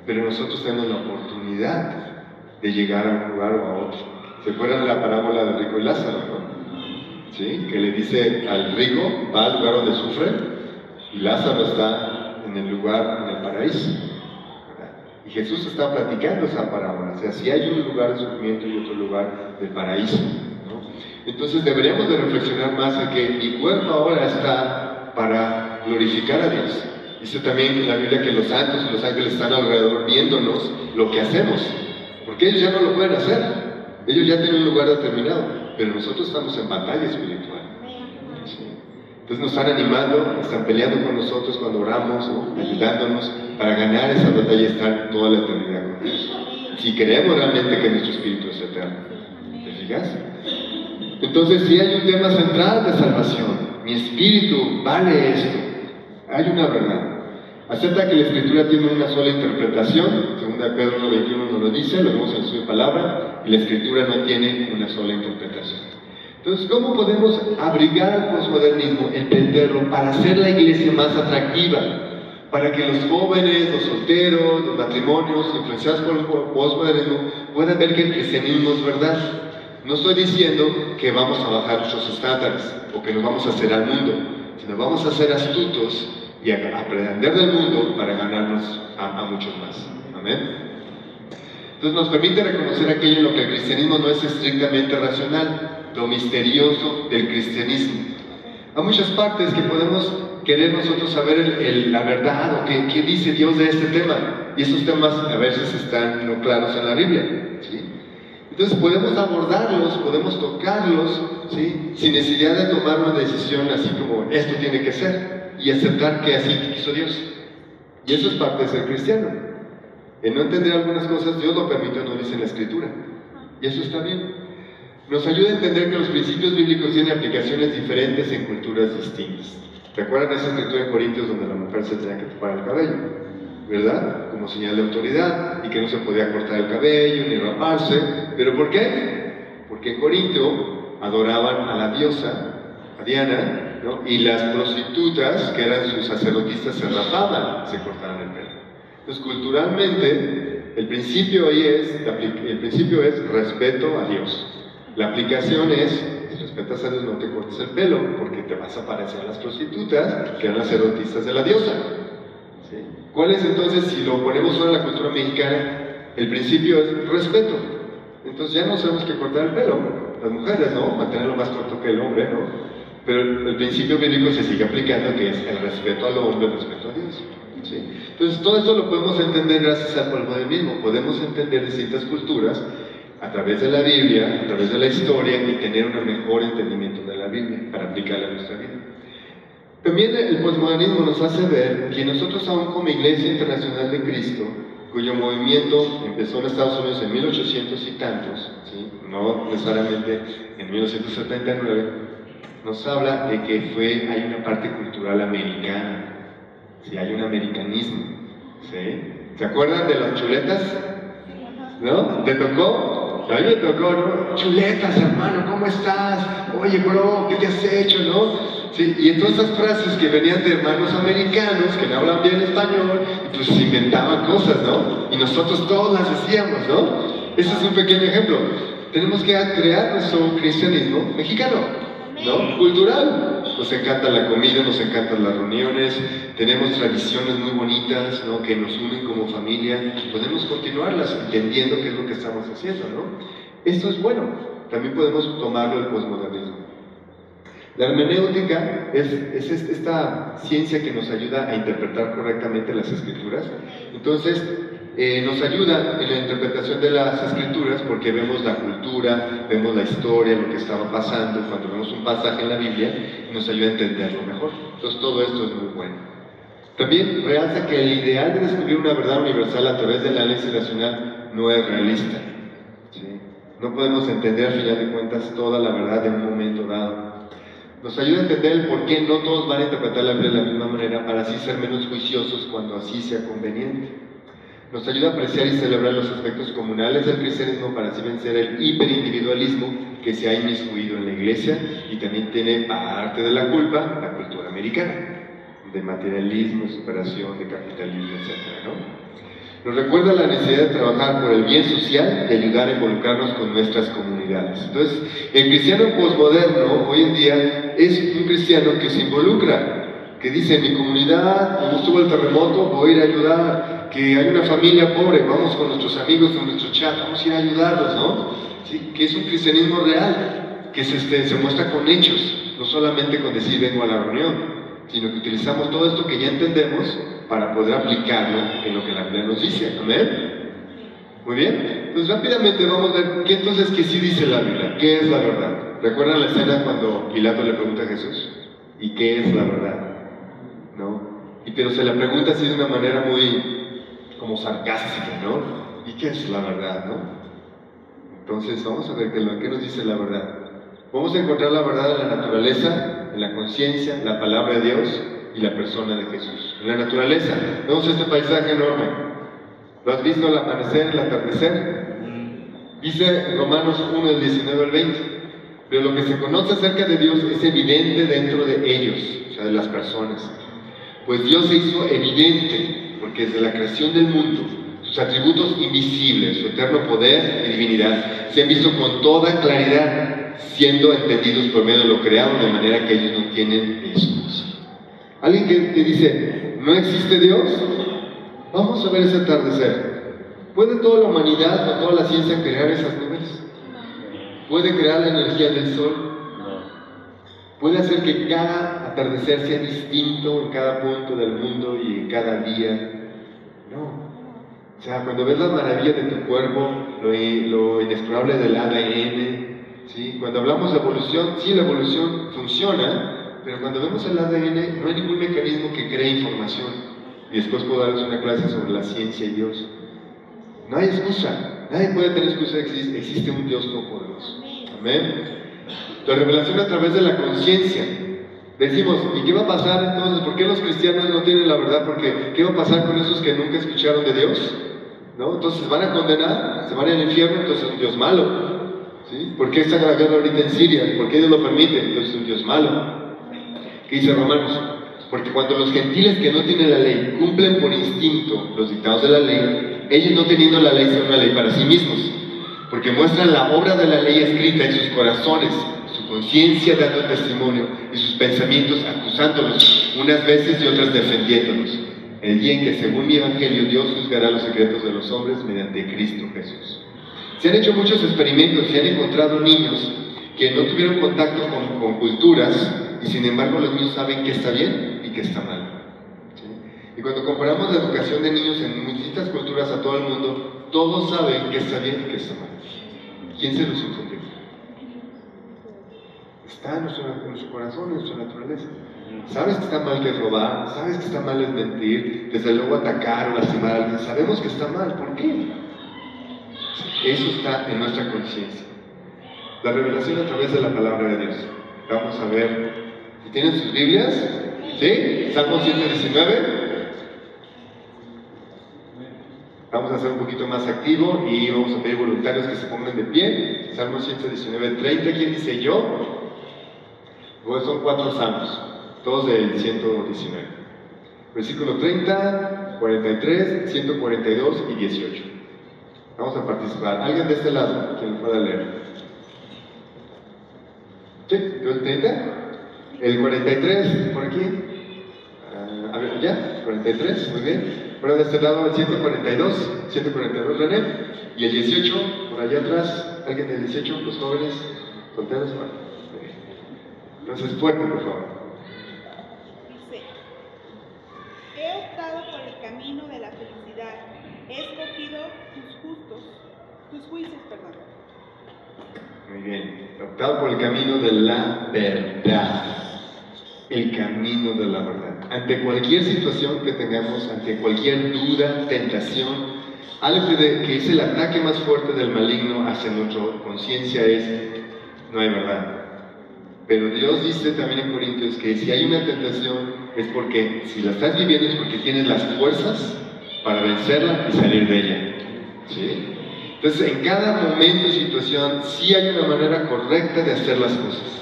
Pero nosotros tenemos la oportunidad de llegar a un lugar o a otro. ¿Se acuerdan de la parábola del rico y Lázaro, no? ¿Sí? Que le dice al rico, va al lugar donde sufre, y Lázaro está en el lugar, en el paraíso. Y Jesús está platicando esa parábola, o sea, si hay un lugar de sufrimiento y otro lugar de paraíso, ¿no? Entonces deberíamos de reflexionar más en que mi cuerpo ahora está para glorificar a Dios. Dice también en la Biblia que los santos y los ángeles están alrededor viéndonos lo que hacemos, porque ellos ya no lo pueden hacer, ellos ya tienen un lugar determinado, pero nosotros estamos en batalla espiritual. ¿Sí? Entonces nos están animando, están peleando con nosotros cuando oramos, ¿no? Ayudándonos para ganar esa batalla y estar toda la eternidad con Dios. Si creemos realmente que nuestro espíritu es eterno. ¿Te fijas? Entonces sí hay un tema central de salvación. Mi espíritu vale esto. Hay una verdad. Acepta que la Escritura tiene una sola interpretación. Según Pedro 1:21 nos lo dice, lo vemos en su palabra, y la Escritura no tiene una sola interpretación. Entonces, ¿cómo podemos abrigar al posmodernismo, entenderlo, para hacer la iglesia más atractiva? Para que los jóvenes, los solteros, los matrimonios influenciados por el posmodernismo puedan ver que el cristianismo es verdad. No estoy diciendo que vamos a bajar nuestros estándares o que nos vamos a hacer al mundo, sino vamos a ser astutos y a aprender del mundo para ganarnos a muchos más. Amén. Entonces nos permite reconocer aquello en lo que el cristianismo no es estrictamente racional, lo misterioso del cristianismo. Hay muchas partes que podemos querer nosotros saber la verdad o qué dice Dios de este tema. Y esos temas a veces están no claros en la Biblia, ¿sí? Entonces podemos abordarlos, podemos tocarlos, ¿sí? Sin necesidad de tomar una decisión así como esto tiene que ser y aceptar que así quiso Dios. Y eso es parte de ser cristiano. En no entender algunas cosas, Dios lo permitió, no dice en la Escritura. Y eso está bien. Nos ayuda a entender que los principios bíblicos tienen aplicaciones diferentes en culturas distintas. ¿Recuerdan esa escritura en Corintios donde la mujer se tenía que tapar el cabello? ¿Verdad? Como señal de autoridad, y que no se podía cortar el cabello ni raparse. ¿Pero por qué? Porque en Corintio adoraban a la diosa, a Diana, ¿no? Y las prostitutas, que eran sus sacerdotisas, se rapaban, se cortaban el pelo. Entonces, culturalmente, el principio es respeto a Dios. La aplicación es, si respetas a Dios, no te cortes el pelo, porque te vas a parecer a las prostitutas, que eran las sacerdotisas de la diosa. ¿Sí? ¿Cuál es entonces, si lo ponemos solo en la cultura mexicana, el principio es respeto? Entonces ya no sabemos que cortar el pelo, las mujeres, ¿no? Mantenerlo más corto que el hombre, ¿no? Pero el principio bíblico se sigue aplicando, que es el respeto al hombre, el respeto a Dios. ¿Sí? Entonces todo esto lo podemos entender gracias al posmodernismo. Podemos entender distintas culturas a través de la Biblia, a través de la historia, y tener un mejor entendimiento de la Biblia para aplicarla a nuestra vida. También el posmodernismo nos hace ver que nosotros, aún como Iglesia Internacional de Cristo, cuyo movimiento empezó en Estados Unidos en 1800 y tantos, ¿sí? No necesariamente en 1979, nos habla de que hay una parte cultural americana, ¿sí? Hay un americanismo, ¿sí? ¿Se acuerdan de las chuletas? ¿No? ¿Te tocó? A mí me tocó, ¿no? Chuletas, hermano, ¿cómo estás? Oye, bro, ¿qué te has hecho, no? Sí, y todas esas frases que venían de hermanos americanos que no hablan bien español, y pues inventaban cosas, ¿no? Y nosotros todos las decíamos, ¿no? Ese es un pequeño ejemplo. Tenemos que crear nuestro cristianismo mexicano, ¿no? Cultural. Nos encanta la comida, nos encantan las reuniones, tenemos tradiciones muy bonitas, ¿no? Que nos unen como familia. Podemos continuarlas entendiendo qué es lo que estamos haciendo, ¿no? Esto es bueno. También podemos tomarlo del posmodernismo. La hermenéutica es esta ciencia que nos ayuda a interpretar correctamente las escrituras. Entonces, nos ayuda en la interpretación de las escrituras porque vemos la cultura, vemos la historia, lo que estaba pasando cuando vemos un pasaje en la Biblia, y nos ayuda a entenderlo mejor. Entonces, todo esto es muy bueno. También realza que el ideal de descubrir una verdad universal a través del análisis racional no es realista. ¿Sí? No podemos entender, al final de cuentas, toda la verdad en un momento dado. Nos ayuda a entender el por qué no todos van a interpretar la Biblia de la misma manera, para así ser menos juiciosos cuando así sea conveniente. Nos ayuda a apreciar y celebrar los aspectos comunales del cristianismo para así vencer el hiperindividualismo que se ha inmiscuido en la iglesia y también tiene parte de la culpa la cultura americana, de materialismo, de superación, de capitalismo, etc., ¿no? Nos recuerda la necesidad de trabajar por el bien social y ayudar a involucrarnos con nuestras comunidades. Entonces, el cristiano posmoderno hoy en día es un cristiano que se involucra, que dice: en mi comunidad, como estuvo el terremoto, voy a ir a ayudar, que hay una familia pobre, vamos con nuestros amigos, con nuestro chat, vamos a ir a ayudarlos, ¿no? ¿Sí? Que es un cristianismo real, que se muestra con hechos, no solamente con decir vengo a la reunión, sino que utilizamos todo esto que ya entendemos para poder aplicarlo en lo que la Biblia nos dice. ¿Amén? Muy bien. Entonces rápidamente vamos a ver qué sí dice la Biblia, qué es la verdad. ¿Recuerdan la escena cuando Pilato le pregunta a Jesús? ¿Y qué es la verdad? ¿No? Pero se la pregunta así de una manera muy como sarcástica, ¿no? ¿Y qué es la verdad, no? Entonces vamos a ver qué nos dice la verdad. Vamos a encontrar la verdad en la naturaleza, en la conciencia, la palabra de Dios y la persona de Jesús. En la naturaleza, vemos este paisaje enorme. ¿Lo has visto al amanecer, al atardecer? Dice Romanos 1, del 19 al 20. Pero lo que se conoce acerca de Dios es evidente dentro de ellos, o sea, de las personas. Pues Dios se hizo evidente, porque desde la creación del mundo, sus atributos invisibles, su eterno poder y divinidad, se han visto con toda claridad, siendo entendidos por medio de lo creado, de manera que ellos no tienen excusa. Alguien que dice, ¿no existe Dios? Vamos a ver ese atardecer. ¿Puede toda la humanidad o toda la ciencia crear esas nubes? ¿Puede crear la energía del sol? Puede hacer que cada atardecer sea distinto en cada punto del mundo y en cada día. No. O sea, cuando ves las maravillas de tu cuerpo, lo inexplorable del ADN, ¿sí? Cuando hablamos de evolución, sí, la evolución funciona, pero cuando vemos el ADN no hay ningún mecanismo que cree información. Y después puedo darles una clase sobre la ciencia y Dios. No hay excusa, nadie puede tener excusa, existe un Dios todopoderoso. Amén. La revelación a través de la conciencia. Decimos, ¿y qué va a pasar entonces? ¿Por qué los cristianos no tienen la verdad? Porque ¿qué va a pasar con esos que nunca escucharon de Dios? ¿No? Entonces van a condenar, se van al infierno, entonces es un Dios malo. ¿Sí? ¿Por qué está la guerra ahorita en Siria? ¿Por qué Dios lo permite? Entonces es un Dios malo. ¿Qué dice Romanos? Porque cuando los gentiles que no tienen la ley cumplen por instinto los dictados de la ley, ellos no teniendo la ley son una ley para sí mismos, porque muestran la obra de la ley escrita en sus corazones, su conciencia dando testimonio y sus pensamientos acusándolos, unas veces y otras defendiéndolos. El día en que según mi evangelio Dios juzgará los secretos de los hombres mediante Cristo Jesús. Se han hecho muchos experimentos, se han encontrado niños que no tuvieron contacto con culturas y sin embargo los niños saben qué está bien y qué está mal. ¿Sí? Y cuando comparamos la educación de niños en distintas culturas a todo el mundo, todos saben qué está bien y qué está mal. ¿Quién se los infundió? Está en nuestro corazón, en nuestra naturaleza. Sabes que está mal que es robar, sabes que está mal es mentir, desde luego atacar o lastimar a alguien, sabemos que está mal, ¿por qué? Eso está en nuestra conciencia. La revelación a través de la palabra de Dios. Vamos a ver, si tienen sus Biblias, ¿sí? Salmo 119. Vamos a ser un poquito más activo y vamos a pedir voluntarios que se pongan de pie. Salmo 119, 30. ¿Quién dice yo? Pues son 4 salmos, todos del 119. Versículo 30, 43, 142 y 18. Vamos a participar. ¿Alguien de este lado que lo pueda leer? ¿Sí? ¿El 30? ¿El 43? ¿Por aquí? A ver, ¿ya? ¿43? Muy bien. Ahora de este lado el 142, 142 René. Y el 18, por allá atrás, ¿alguien del 18? Los jóvenes solteros. Bueno, muy bien. Entonces, fuerte, por favor. Dice, he optado por el camino de la felicidad, he escogido tus juicios, perdón. Muy bien, optado por el camino de la verdad, el camino de la verdad. Ante cualquier situación que tengamos, ante cualquier duda, tentación, algo que es el ataque más fuerte del maligno hacia nuestra conciencia es, no hay verdad. Pero Dios dice también en Corintios que si hay una tentación es porque, si la estás viviendo es porque tienes las fuerzas para vencerla y salir de ella. ¿Sí? Entonces, en cada momento y situación, sí hay una manera correcta de hacer las cosas.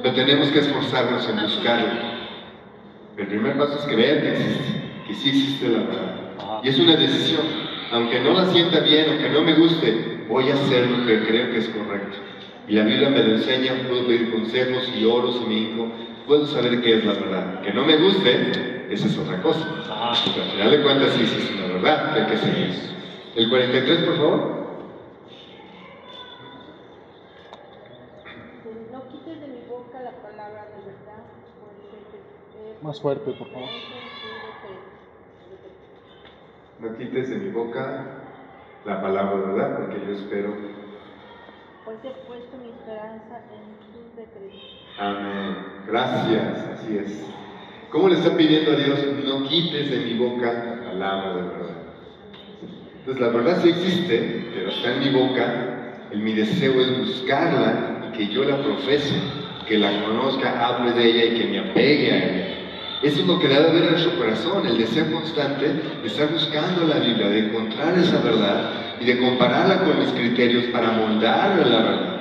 Pero tenemos que esforzarnos en buscarlo. El primer paso es creer que sí existe la verdad. Y es una decisión. Aunque no la sienta bien, aunque no me guste, voy a hacer lo que creo que es correcto. Y la Biblia me lo enseña, puedo pedir consejos y oro si me hinco, puedo saber qué es la verdad. Que no me guste, esa es otra cosa. Pero al final de cuentas sí existe una verdad que hay que seguir. El 43, por favor. No quites de mi boca la palabra de verdad. Más fuerte, por favor. No quites de mi boca la palabra de verdad, porque yo espero. Pues he puesto mi esperanza en tus decretos. Amén. Gracias, así es. ¿Cómo le están pidiendo a Dios? No quites de mi boca la palabra de verdad. Entonces la verdad sí existe, pero está en mi boca. Mi deseo es buscarla y que yo la profese, que la conozca, hable de ella y que me apegue a ella. Eso es lo que debe haber en nuestro corazón, el deseo constante de estar buscando la Biblia, de encontrar esa verdad y de compararla con mis criterios para moldarla a la verdad.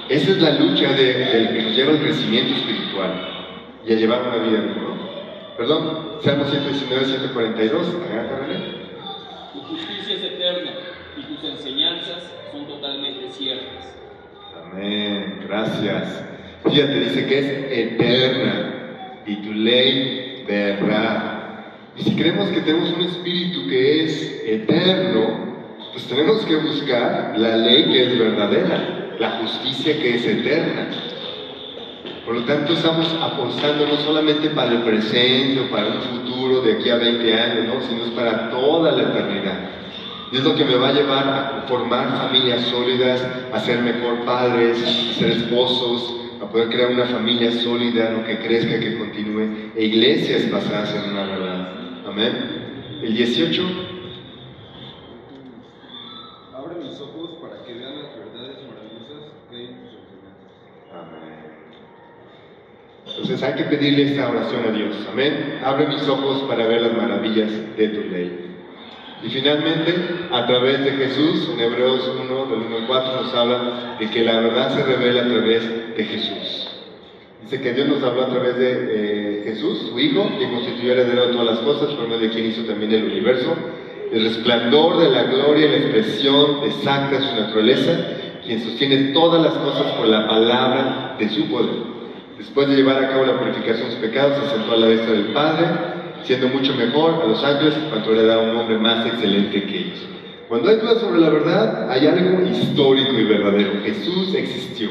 Esa es la lucha del que nos lleva al crecimiento espiritual y a llevar una vida mejor. Perdón, Salmo 119, 142, agarra, René. Tu justicia es eterna y tus enseñanzas son totalmente ciertas. Amén, gracias. Fíjate, dice que es eterna y tu ley verdad. Y si creemos que tenemos un espíritu que es eterno, pues tenemos que buscar la ley que es verdadera, la justicia que es eterna. Por lo tanto, estamos apostando no solamente para el presente o para un futuro de aquí a 20 años, ¿no? Sino es para toda la eternidad. Y es lo que me va a llevar a formar familias sólidas, a ser mejor padres, a ser esposos, a poder crear una familia sólida, ¿no? Que crezca, que continúe, e iglesias basadas en una verdad. Amén. El 18. Abre mis ojos para que vean las verdades maravillosas que hay en tus enseñanzas. Amén. Entonces hay que pedirle esta oración a Dios. Amén. Abre mis ojos para ver las maravillas de tu ley. Y finalmente, a través de Jesús, en Hebreos 1, del 1 al 4, nos habla de que la verdad se revela a través de Jesús. Dice que Dios nos habló a través de Jesús, su Hijo, quien constituyó el heredero de todas las cosas, por medio de quien hizo también el universo, el resplandor de la gloria y la expresión exacta de su naturaleza, quien sostiene todas las cosas por la palabra de su poder. Después de llevar a cabo la purificación de sus pecados, se sentó a la diestra del Padre, siendo mucho mejor a los ángeles, cuanto le da un nombre más excelente que ellos. Cuando hay dudas sobre la verdad, hay algo histórico y verdadero. Jesús existió.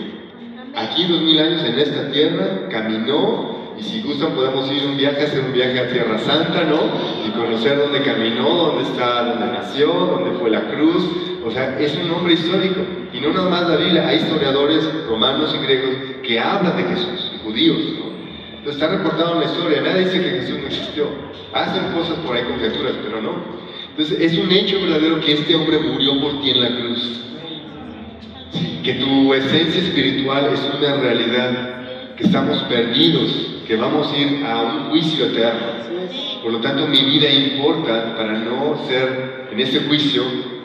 Aquí 2000 años en esta tierra, caminó, y si gustan podemos ir un viaje, hacer un viaje a Tierra Santa, ¿no? Y conocer dónde caminó, dónde está, dónde nació, dónde fue la cruz. O sea, es un hombre histórico. Y no nada más la Biblia, hay historiadores romanos y griegos que hablan de Jesús, y judíos, ¿no? Entonces está reportado en la historia, nadie dice que Jesús no existió. Hacen cosas por ahí, conjeturas, pero no. Entonces es un hecho verdadero que este hombre murió por ti en la cruz. Que tu esencia espiritual es una realidad, que estamos perdidos, que vamos a ir a un juicio eterno. Por lo tanto, mi vida importa para no ser, en ese juicio,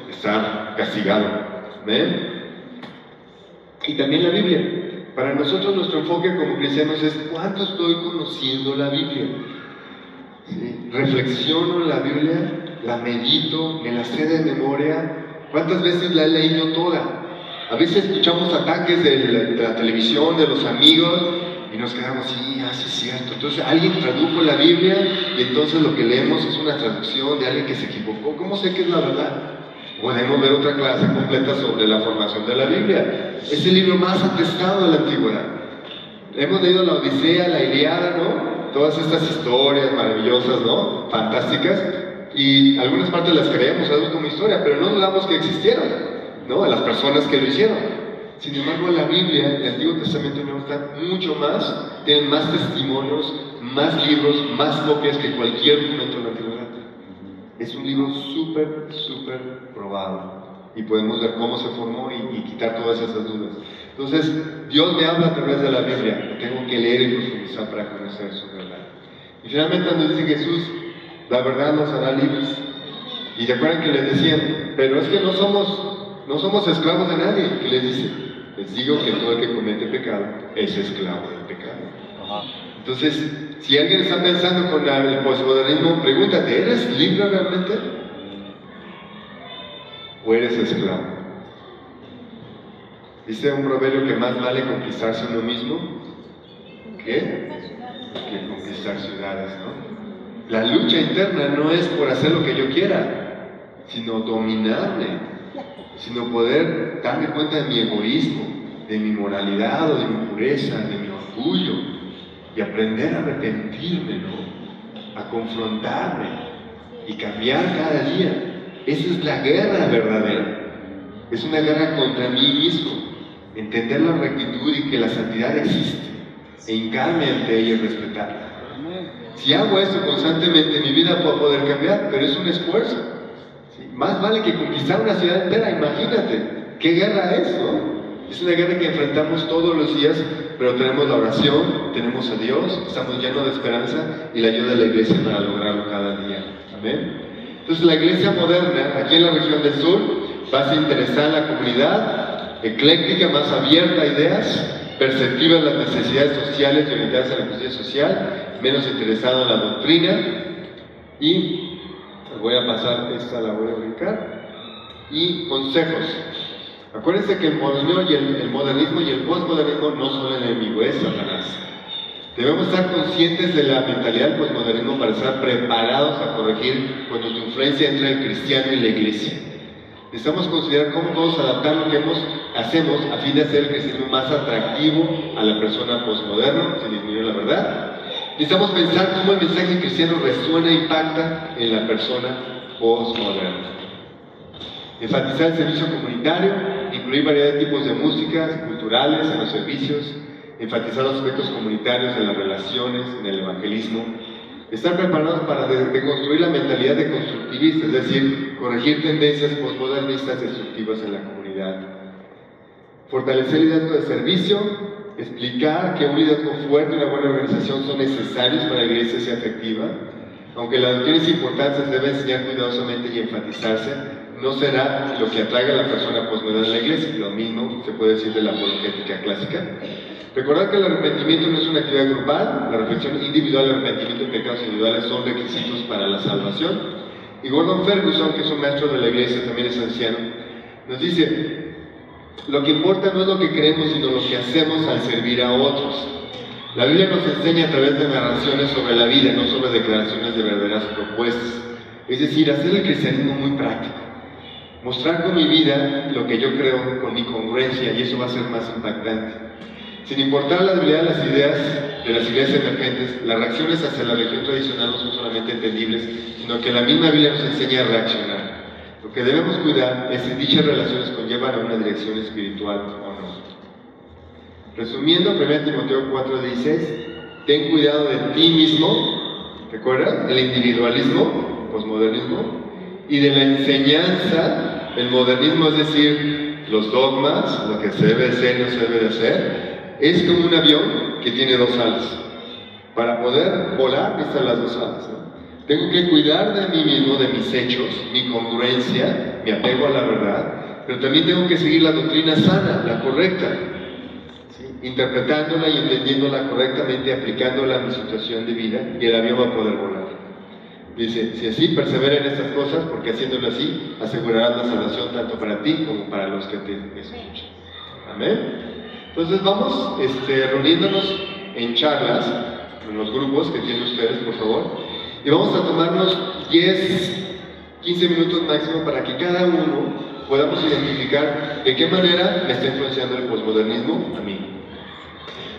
estar castigado. ¿Ven? Y también la Biblia. Para nosotros nuestro enfoque como cristianos es ¿cuánto estoy conociendo la Biblia? ¿Sí? Reflexiono en la Biblia, la medito, me la sé de memoria. ¿Cuántas veces la he leído toda? A veces escuchamos ataques de la televisión, de los amigos, y nos quedamos, sí, sí es cierto. Entonces alguien tradujo la Biblia y entonces lo que leemos es una traducción de alguien que se equivocó. ¿Cómo sé que es la verdad? Podemos ver otra clase completa sobre la formación de la Biblia. Es el libro más atestado de la antigüedad. Hemos leído la Odisea, la Ilíada, ¿no? Todas estas historias maravillosas, ¿no? Fantásticas. Y algunas partes las creemos, sabemos como historia, pero no dudamos que existieron, ¿no? A las personas que lo hicieron. Sin embargo, la Biblia, el Antiguo Testamento, no está mucho más, tienen más testimonios, más libros, más copias que cualquier documento de la antigüedad. Es un libro súper probado y podemos ver cómo se formó y quitar todas esas dudas. Entonces, Dios me habla a través de la Biblia, lo tengo que leer y profundizar para conocer su verdad. Y finalmente nos dice Jesús, la verdad nos hará libres. Y se acuerdan que les decían, pero es que no somos esclavos de nadie. ¿Qué les dice? Les digo que todo el que comete pecado es esclavo del pecado. Entonces, si alguien está pensando con el posmodernismo, pregúntate, ¿eres libre realmente? ¿O eres esclavo? Dice un proverbio que más vale conquistarse uno mismo que conquistar ciudades, ¿no? La lucha interna no es por hacer lo que yo quiera, sino dominarme, sino poder darme cuenta de mi egoísmo, de mi moralidad o de mi pureza, de mi orgullo. Y aprender a arrepentirme, ¿no? A confrontarme y cambiar cada día. Esa es la guerra verdadera. Es una guerra contra mí mismo. Entender la rectitud y que la santidad existe. E hincarme ante ella y respetarla. Si hago esto constantemente, mi vida puede poder cambiar, pero es un esfuerzo. ¿Sí? Más vale que conquistar una ciudad entera, imagínate. ¿Qué guerra es, no? Es una guerra que enfrentamos todos los días, pero tenemos la oración, tenemos a Dios, estamos llenos de esperanza y la ayuda de la iglesia para lograrlo cada día. Amén. Entonces la iglesia moderna, aquí en la región del sur, va a ser interesada en la comunidad, ecléctica, más abierta a ideas, perceptiva en las necesidades sociales y orientadas a la justicia social, menos interesada en la doctrina. Y voy a pasar esta, la voy a brincar. Y consejos. Acuérdense que el modernismo y el postmodernismo no son el enemigo, es Satanás. Debemos estar conscientes de la mentalidad del postmodernismo para estar preparados a corregir cuando su influencia entre el cristiano y la iglesia. Necesitamos considerar cómo podemos adaptar lo que hacemos a fin de hacer el cristianismo más atractivo a la persona postmoderna, sin disminuir la verdad. Necesitamos pensar cómo el mensaje cristiano resuena e impacta en la persona postmoderna. Enfatizar el servicio comunitario, incluir variedad de tipos de músicas culturales en los servicios, enfatizar los aspectos comunitarios en las relaciones, en el evangelismo, estar preparados para deconstruir la mentalidad deconstructivista, es decir, corregir tendencias postmodernistas destructivas en la comunidad, fortalecer el liderazgo de servicio, explicar que un liderazgo fuerte y una buena organización son necesarios para que la iglesia sea efectiva, aunque las doctrinas importantes deben enseñar cuidadosamente y enfatizarse, no será lo que atraiga a la persona postmoderna a la iglesia. Lo mismo se puede decir de la apologética clásica. Recordar que el arrepentimiento no es una actividad grupal, la reflexión individual y el arrepentimiento de pecados individuales son requisitos para la salvación. Y Gordon Ferguson, que es un maestro de la iglesia, también es anciano, nos dice: lo que importa no es lo que creemos, sino lo que hacemos al servir a otros. La Biblia nos enseña a través de narraciones sobre la vida, no sobre declaraciones de verdaderas propuestas. Es decir, hacer el cristianismo muy práctico. Mostrar con mi vida lo que yo creo, con mi congruencia, y eso va a ser más impactante. Sin importar la debilidad de las ideas de las iglesias emergentes, las reacciones hacia la religión tradicional no son solamente entendibles, sino que la misma Biblia nos enseña a reaccionar. Lo que debemos cuidar es si dichas relaciones conllevan a una dirección espiritual o no. Resumiendo, 1 Timoteo 4:16, ten cuidado de ti mismo, ¿recuerdas? El individualismo, posmodernismo, y de la enseñanza, el modernismo, es decir, los dogmas, lo que se debe hacer y no se debe de hacer. Es como un avión que tiene dos alas. Para poder volar necesitan las dos alas, ¿no? Tengo que cuidar de mí mismo, de mis hechos, mi congruencia, mi apego a la verdad, pero también tengo que seguir la doctrina sana, la correcta, ¿sí? Interpretándola y entendiéndola correctamente, aplicándola a mi situación de vida, y el avión va a poder volar. Dice, si así persevera en estas cosas, porque haciéndolo así, asegurarás la salvación tanto para ti como para los que te escuchan. Amén. Entonces vamos reuniéndonos en charlas, en los grupos que tienen ustedes, por favor, y vamos a tomarnos 10, 15 minutos máximo para que cada uno podamos identificar de qué manera me está influenciando el posmodernismo a mí.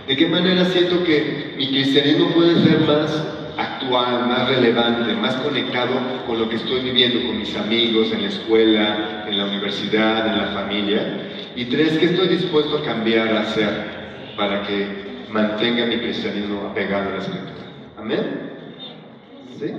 De qué manera siento que mi cristianismo puede ser más actual, más relevante, más conectado con lo que estoy viviendo con mis amigos, en la escuela, en la universidad, en la familia. Y 3, ¿qué estoy dispuesto a cambiar, a hacer para que mantenga mi cristianismo apegado a la Escritura? ¿Amén? ¿Sí?